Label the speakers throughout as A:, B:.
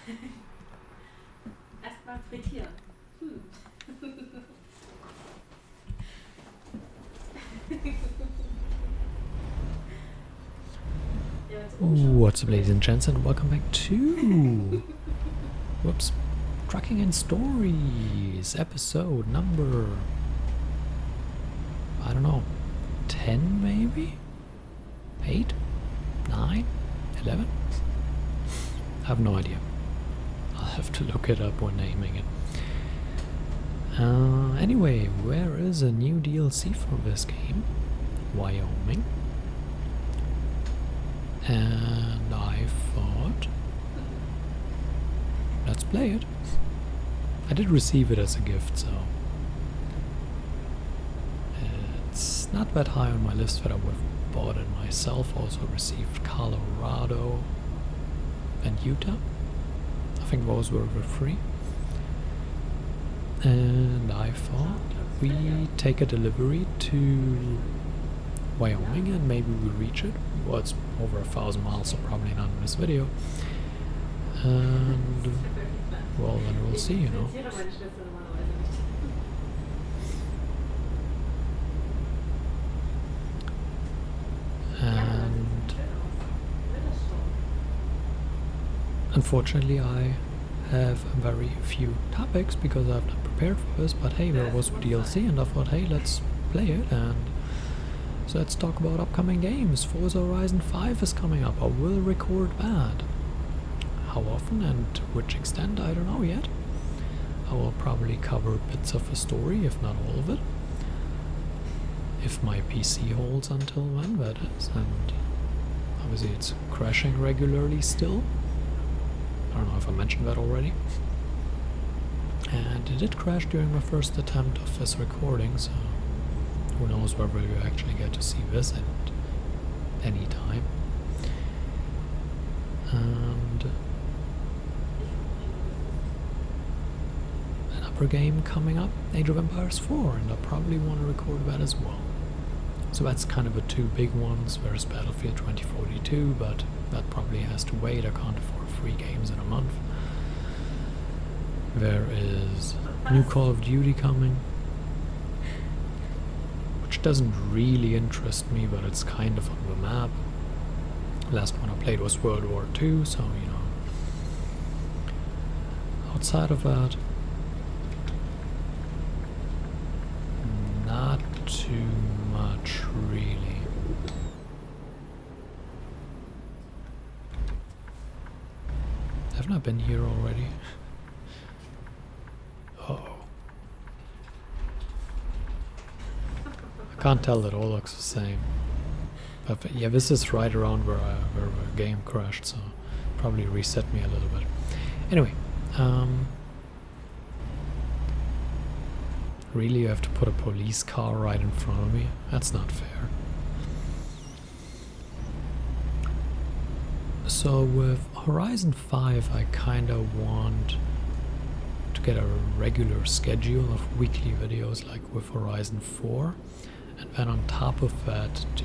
A: Erstmal frittieren.
B: What's up, ladies and gents, and welcome back to whoops, Trucking and Stories, episode number, I don't know, 10 maybe? 8? 9? 11? I have no idea. I'll have to look it up when naming it. Anyway, where is a new DLC for this game? Wyoming. And I thought, let's play it. I did receive it as a gift, so it's not that high on my list that I would have bought it myself. Also received Colorado and Utah. I think those were free. And I thought we take a delivery to Wyoming and maybe we reach it. Well, it's over 1,000 miles, so probably not in this video. And well, then we'll see, you know. And unfortunately I have very few topics because I've not prepared for this, but hey, there was DLC and I thought, hey, let's play it. And so let's talk about upcoming games. Forza Horizon 5 is coming up. I will record that. How often and to which extent, I don't know yet. I will probably cover bits of the story, if not all of it. If my PC holds until then, that is. And obviously it's crashing regularly still. I don't know if I mentioned that already. And it did crash during my first attempt of this recording, so who knows whether you actually get to see this at any time. And another game coming up, Age of Empires 4, and I probably want to record that as well. So that's kind of the two big ones. There's Battlefield 2042, but that probably has to wait. I can't afford 3 games in a month. There is new Call of Duty coming, which doesn't really interest me, but it's kind of on the map. Last one I played was World War II, so you know. Outside of that, not too much really. Haven't I been here already? Uh-oh. I can't tell, it all looks the same. But yeah, this is right around where the game crashed, so probably reset me a little bit. Anyway, really you have to put a police car right in front of me? That's not fair. So with Horizon 5 I kinda want to get a regular schedule of weekly videos like with Horizon 4, and then on top of that do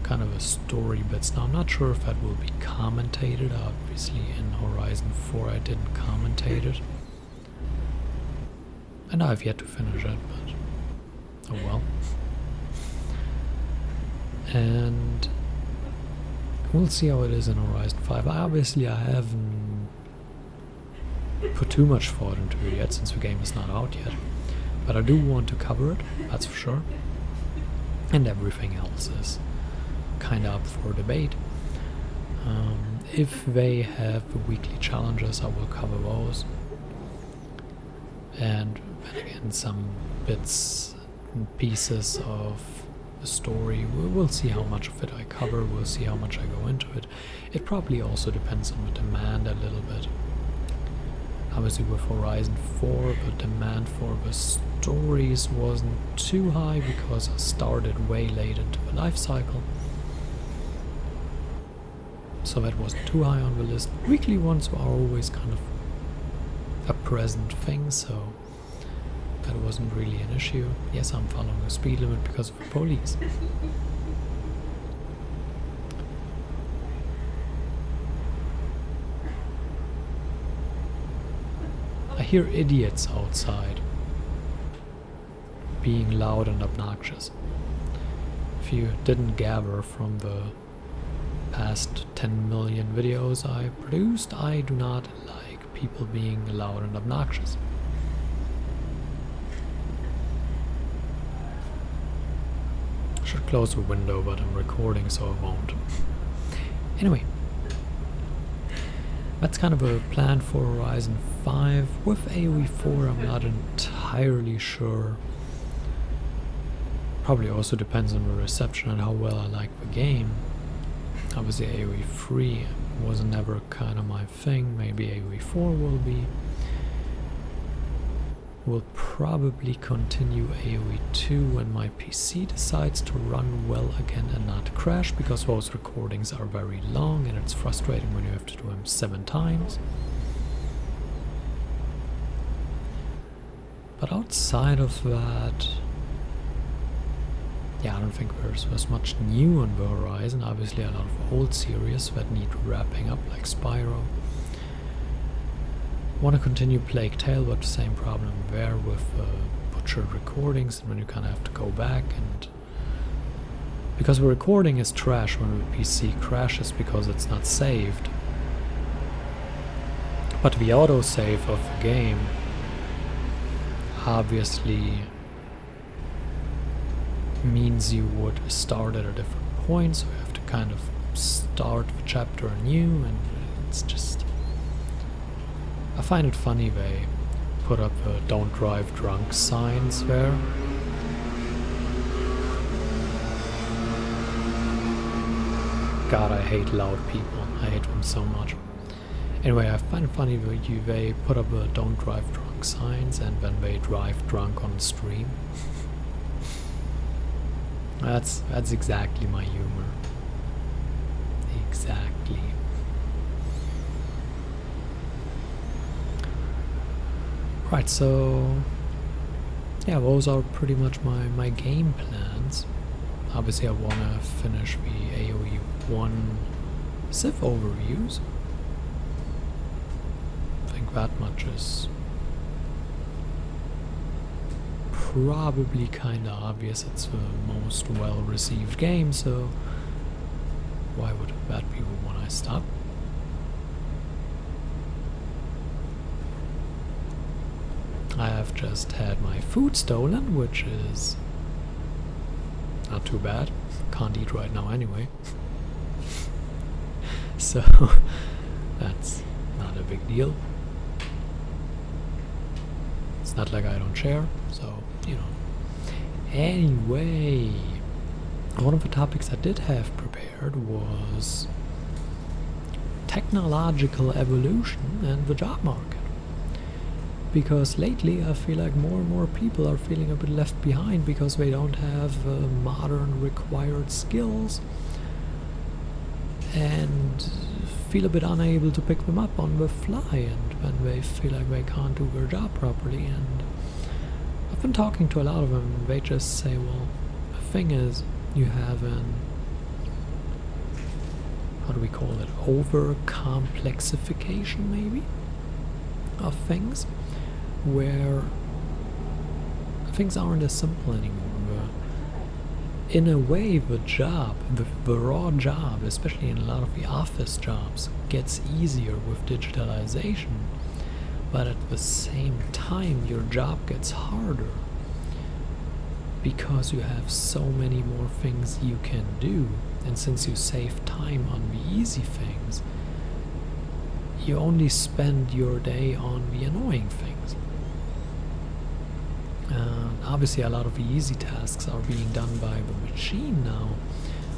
B: kind of a story bits. Now I'm not sure if that will be commentated. Obviously in Horizon 4 I didn't commentate it. And I've yet to finish it, but oh well. And we'll see how it is in Horizon 5. Obviously I haven't put too much thought into it yet since the game is not out yet. But I do want to cover it, that's for sure. And everything else is kind of up for debate. If they have the weekly challenges, I will cover those. And then again, some bits and pieces of the story. We'll see how much of it I cover, we'll see how much I go into it. It probably also depends on the demand a little bit. Obviously with Horizon 4, the demand for the stories wasn't too high because I started way late into the life cycle. So that wasn't too high on the list. Weekly ones are always kind of a present thing, so that wasn't really an issue. Yes, I'm following the speed limit because of the police. hear idiots outside being loud and obnoxious. If you didn't gather from the past 10 million videos I produced, I do not like people being loud and obnoxious. Should close the window, but I'm recording so I won't. Anyway, that's kind of a plan for Horizon 5. With AoE 4 I'm not entirely sure. Probably also depends on the reception and how well I like the game. Obviously AoE 3 was never kind of my thing, maybe AoE 4 will be. Will probably continue AoE 2 when my PC decides to run well again and not crash, because those recordings are very long and it's frustrating when you have to do them 7 times. But outside of that, yeah, I don't think there's much new on the horizon. Obviously a lot of old series that need wrapping up, like Spyro. Want to continue Plague Tale, but the same problem there with butchered recordings, and when you kind of have to go back, and because the recording is trash when the PC crashes because it's not saved, but the autosave of the game obviously means you would start at a different point, so you have to kind of start the chapter anew, and it's just, I find it funny they put up don't drive drunk signs there. God, I hate loud people. I hate them so much. Anyway, I find it funny that they put up don't drive drunk signs and then they drive drunk on stream. That's exactly my humor. Exactly. Right, so yeah, those are pretty much my game plans. Obviously I want to finish the AoE 1 Civ overviews. I think that much is probably kinda obvious. It's the most well-received game, so why would that be when I stop? I have just had my food stolen, which is not too bad. Can't eat right now anyway. So that's not a big deal. It's not like I don't share, so you know. Anyway, one of the topics I did have prepared was technological evolution and the job market. Because lately I feel like more and more people are feeling a bit left behind because they don't have modern required skills and feel a bit unable to pick them up on the fly, and when they feel like they can't do their job properly. And I've been talking to a lot of them, and they just say, well, the thing is, you have an, how do we call it, over complexification maybe of things, where things aren't as simple anymore. In a way, the job, the raw job, especially in a lot of the office jobs, gets easier with digitalization, but at the same time your job gets harder because you have so many more things you can do, and since you save time on the easy things, you only spend your day on the annoying things. Obviously a lot of the easy tasks are being done by the machine now,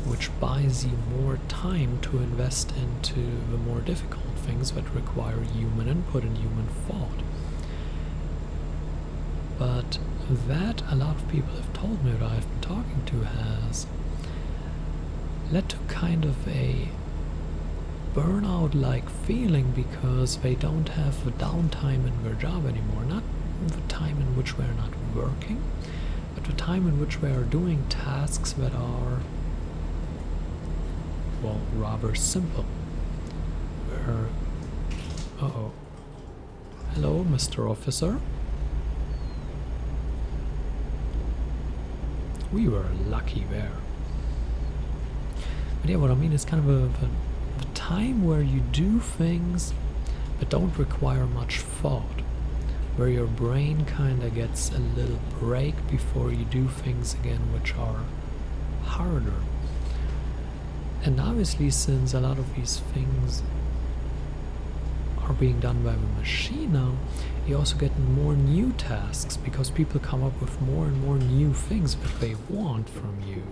B: which buys you more time to invest into the more difficult things that require human input and human thought. But that, a lot of people have told me that I've been talking to, has led to kind of a burnout-like feeling, because they don't have the downtime in their job anymore. Not the time in which we're not working, but the time in which we are doing tasks that are, well, rather simple. Where, Hello, Mr. Officer. We were lucky there. But yeah, what I mean is kind of a time where you do things that don't require much thought, where your brain kind of gets a little break before you do things again which are harder. And obviously, since a lot of these things are being done by the machine now, you also get more new tasks because people come up with more and more new things that they want from you.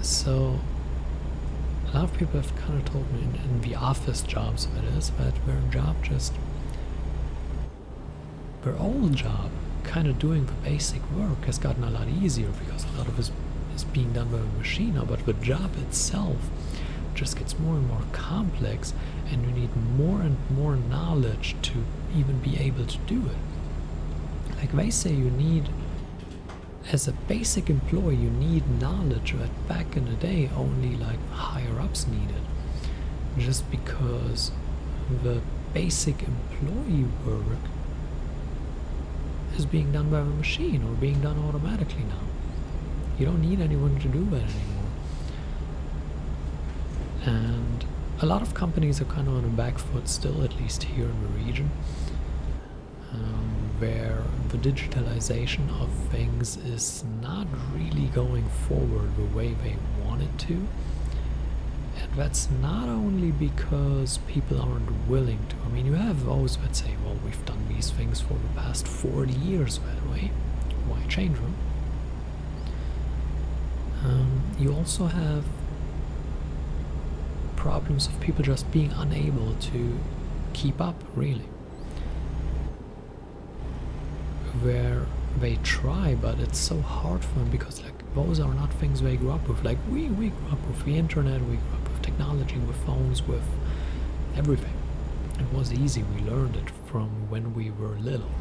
B: So a lot of people have kind of told me in the office jobs that their job their old job, kind of doing the basic work, has gotten a lot easier because a lot of it is being done by a machine now, but the job itself just gets more and more complex, and you need more and more knowledge to even be able to do it. Like they say, you need, as a basic employee, you need knowledge that back in the day only like higher ups needed, just because the basic employee work is being done by a machine or being done automatically now. You don't need anyone to do that anymore. And a lot of companies are kind of on a back foot still, at least here in the region, where the digitalization of things is not really going forward the way they want it to. And that's not only because people aren't willing to. I mean, you have those that say, well, we've done these things for the past 40 years, by the way. Why change them? You also have problems of people just being unable to keep up, really. Where they try, but it's so hard for them because like those are not things they grew up with. Like we grew up with the internet, we grew up with technology, with phones, with everything. It was easy, we learned it from when we were little.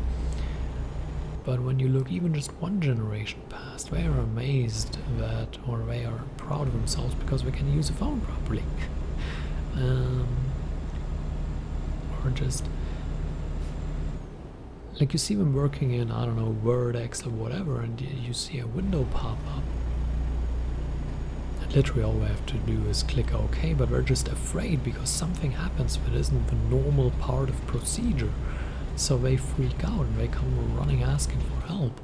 B: But when you look even just one generation past, they are amazed that, or they are proud of themselves because they can use a phone properly. Or just like you see them working in, I don't know, Word, Excel, whatever, and you see a window pop up. And literally all they have to do is click OK, but they're just afraid because something happens that isn't the normal part of procedure. So they freak out and they come running asking for help.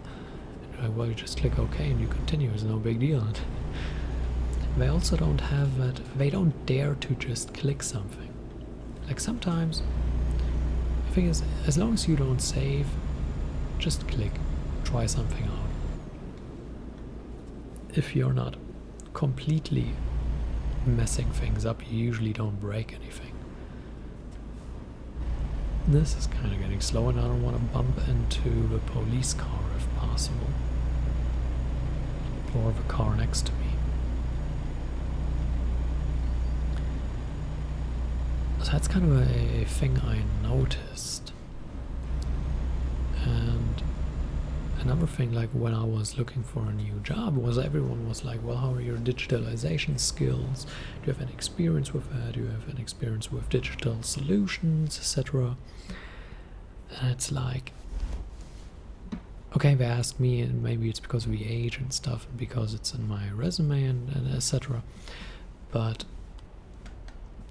B: And you're like, well, you just click OK and you continue, it's no big deal. And they also don't have that, they don't dare to just click something. Like sometimes, the thing is, as long as you don't save, just click, try something out. If you're not completely messing things up, you usually don't break anything. This is kind of getting slow and I don't want to bump into the police car if possible. Or the car next to me. So that's kind of a thing I noticed. And another thing, like when I was looking for a new job, was everyone was like, well, how are your digitalization skills? Do you have any experience with that? Do you have any experience with digital solutions, etc.? And it's like, okay, they ask me, and maybe it's because of the age and stuff, and because it's in my resume and etc. But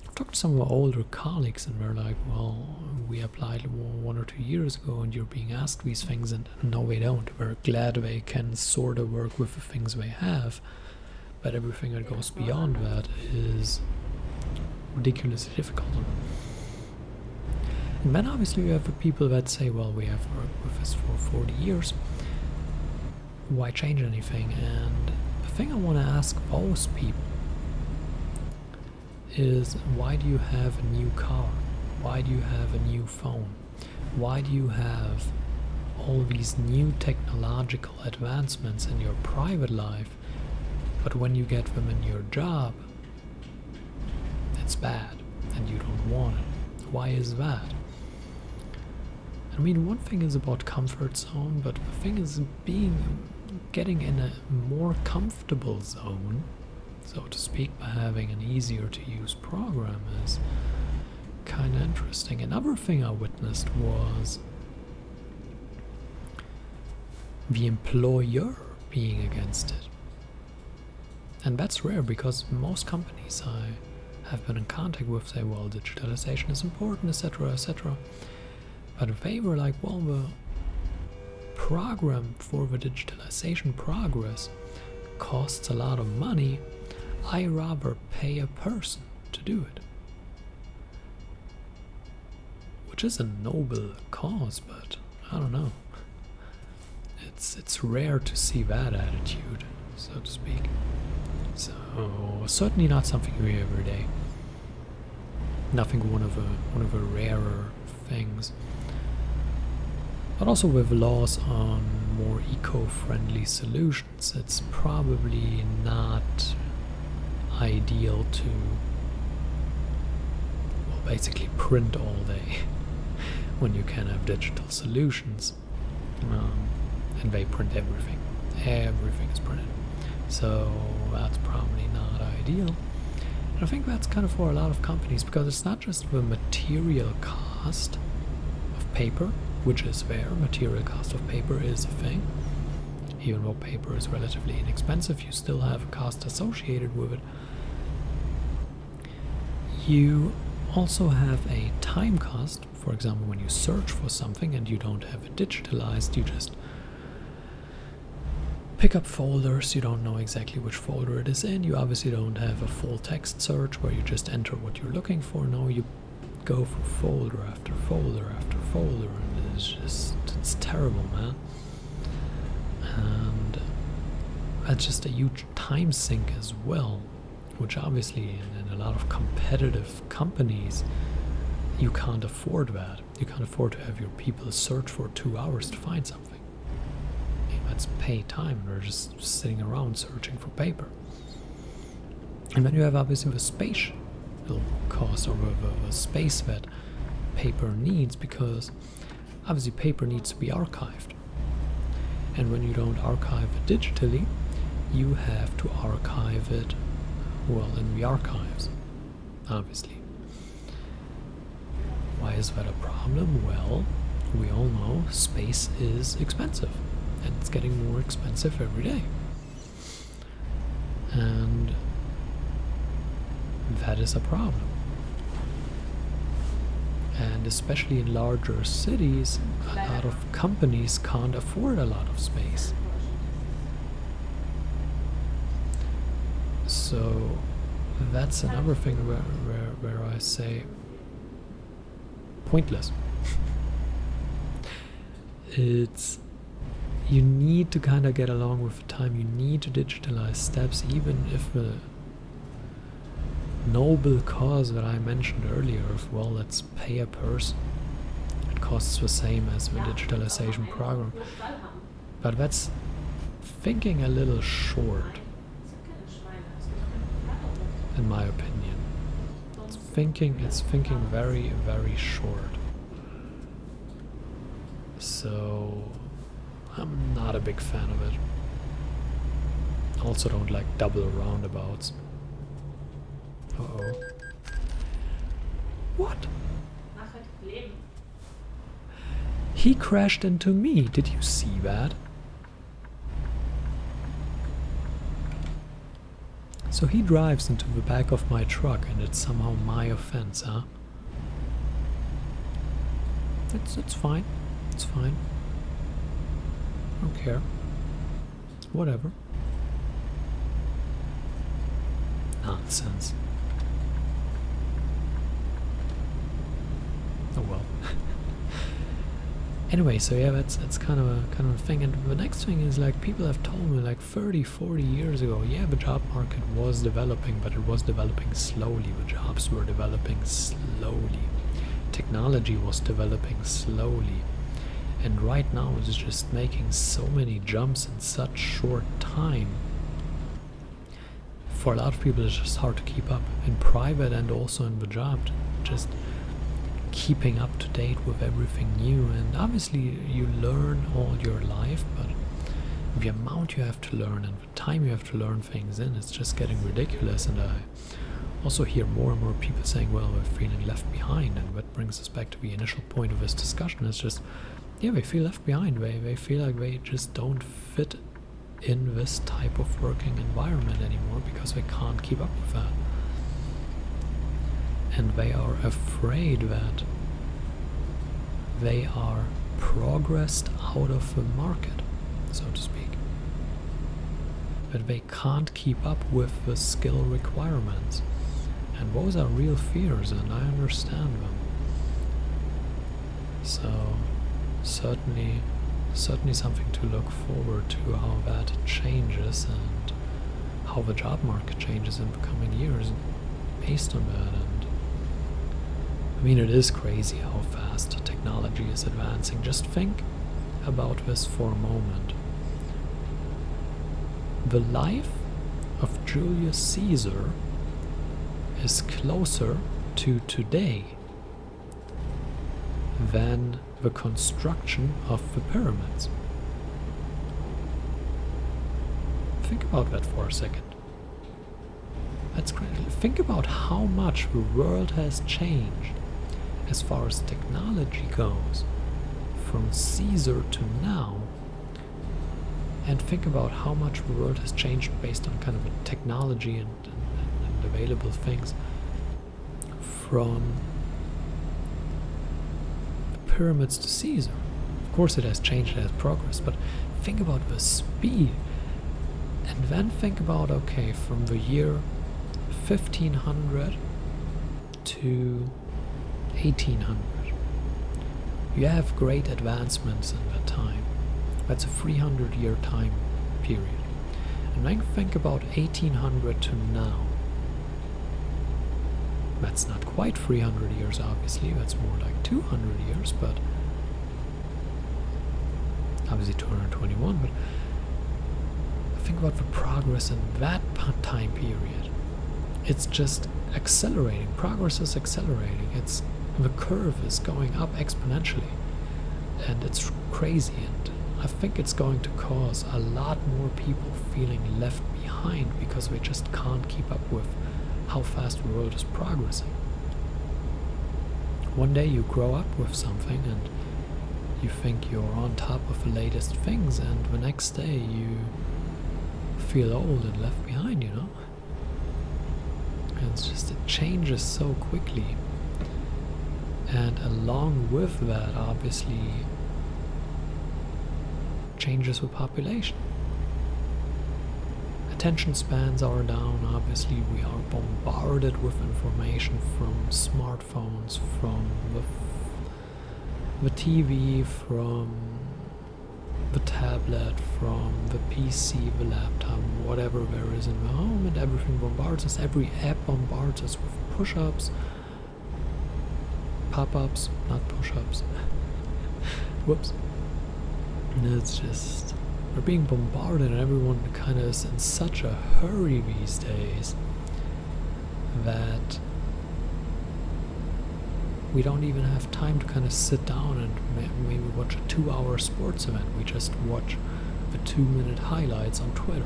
B: I've talked to some of my older colleagues, and they're like, well, we applied 1 or 2 years ago, and you're being asked these things, and no, they don't. We're glad they can sort of work with the things they have, but everything that goes beyond that is ridiculously difficult. And then obviously you have the people that say, well, we have worked with this for 40 years, why change anything? And the thing I want to ask those people is, why do you have a new car? Why do you have a new phone? Why do you have all these new technological advancements in your private life, but when you get them in your job, it's bad and you don't want it? Why is that? I mean, one thing is about comfort zone, but the thing is getting in a more comfortable zone, so to speak, by having an easier to use program is kind of interesting. interesting. Another thing I witnessed was the employer being against it. And that's rare because most companies I have been in contact with say, well, digitalization is important, etc., etc. But they were like, well, the program for the digitalization progress costs a lot of money. I rather pay a person to do it. Which is a noble cause, but I don't know. It's rare to see that attitude, so to speak. So certainly not something you hear every day. Nothing one of the rarer things. But also with laws on more eco-friendly solutions, it's probably not ideal to, well, basically print all day when you can have digital solutions. And they print everything. Everything is printed. So that's probably not ideal. And I think that's kind of for a lot of companies, because it's not just the material cost of paper, which is there. Material cost of paper is a thing. Even though paper is relatively inexpensive, you still have a cost associated with it. You also have a time cost. For example, when you search for something and you don't have it digitalized, you just pick up folders, you don't know exactly which folder it is in, you obviously don't have a full text search where you just enter what you're looking for. No, you go for folder after folder after folder, and it's terrible, man. And that's just a huge time sink as well, which obviously in a lot of competitive companies you can't afford that. You can't afford to have your people search for 2 hours to find something. That's pay time. They're just sitting around searching for paper. And then you have obviously the spatial cost, or the space that paper needs, because obviously paper needs to be archived. And when you don't archive it digitally, you have to archive it, well, in the archives, obviously. Why is that a problem? Well, we all know space is expensive. And it's getting more expensive every day. And that is a problem. And especially in larger cities, a lot of companies can't afford a lot of space. So that's another thing where I say pointless. You need to kind of get along with the time. You need to digitalize steps, even if the noble cause that I mentioned earlier of, well, let's pay a person. It costs the same as the digitalization program. But that's thinking a little short, in my opinion. It's thinking very, very short. So I'm not a big fan of it. Also don't like double roundabouts. Uh-oh. What? He crashed into me. Did you see that? So he drives into the back of my truck and it's somehow my offense, huh? It's fine. It's fine. I don't care. Whatever. Nonsense. Oh well. Anyway, so yeah, that's kind of a thing. And the next thing is, like, people have told me like 30-40 years ago, yeah, the job market was developing, but it was developing slowly. The jobs were developing slowly. Technology was developing slowly. And right now it's just making so many jumps in such short time. For a lot of people it's just hard to keep up in private and also in the job, just keeping up to date with everything new. And obviously you learn all your life, but the amount you have to learn and the time you have to learn things in, it's just getting ridiculous. And I also hear more and more people saying, well, we're feeling left behind, and what brings us back to the initial point of this discussion is just, yeah, they feel left behind. They feel like they just don't fit in this type of working environment anymore because they can't keep up with that. And they are afraid that they are progressed out of the market, so to speak. That they can't keep up with the skill requirements. And those are real fears, and I understand them. So, certainly something to look forward to, how that changes and how the job market changes in the coming years based on that. And I mean, it is crazy how fast technology is advancing. Just think about this for a moment. The life of Julius Caesar is closer to today than the construction of the pyramids. Think about that for a second. That's crazy. Think about how much the world has changed as far as technology goes from Caesar to now. And think about how much the world has changed based on kind of a technology and available things from the pyramids to Caesar. Of course it has changed, it has progressed, but think about the speed. And then think about, okay, from the year 1500 to 1800. You have great advancements in that time. That's a 300-year time period. And then think about 1800 to now. That's not quite 300 years, obviously. That's more like 200 years, but obviously 221. But think about the progress in that time period. It's just accelerating. Progress is accelerating. The curve is going up exponentially, and it's crazy. And I think it's going to cause a lot more people feeling left behind because they just can't keep up with how fast the world is progressing. One day you grow up with something and you think you're on top of the latest things, and the next day you feel old and left behind, you know? And it's just, it changes so quickly. And along with that, obviously, changes with population. Attention spans are down, obviously. We are bombarded with information from smartphones, from the TV, from the tablet, from the PC, the laptop, whatever there is in the home, and everything bombards us. Every app bombards us with push-ups, pop-ups, not push-ups. Whoops. And it's just, we're being bombarded, and everyone kind of is in such a hurry these days that we don't even have time to kind of sit down and maybe watch a 2-hour sports event. We just watch the 2-minute highlights on Twitter.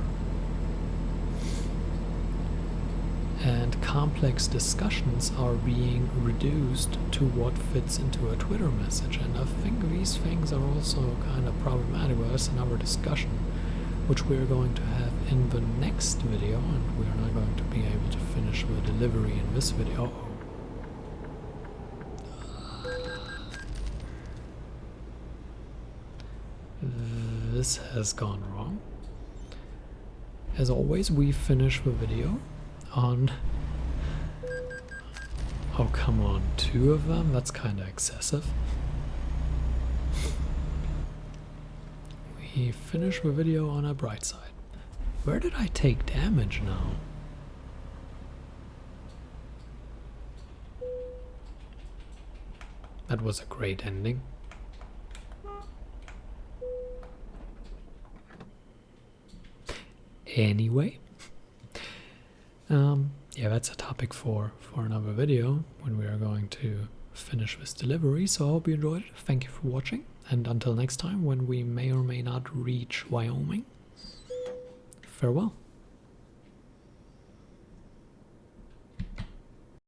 B: And complex discussions are being reduced to what fits into a Twitter message. And I think these things are also kind of problematic. Well, that's another discussion which we're going to have in the next video, and we're not going to be able to finish the delivery in this video. This has gone wrong. As always, we finish the video on... Oh, come on, 2 of them? That's kind of excessive. We finish the video on a bright side. Where did I take damage now? That was a great ending. Anyway, yeah, that's a topic for another video when we are going to finish this delivery. So I hope you enjoyed it. Thank you for watching, and until next time, when we may or may not reach Wyoming, farewell.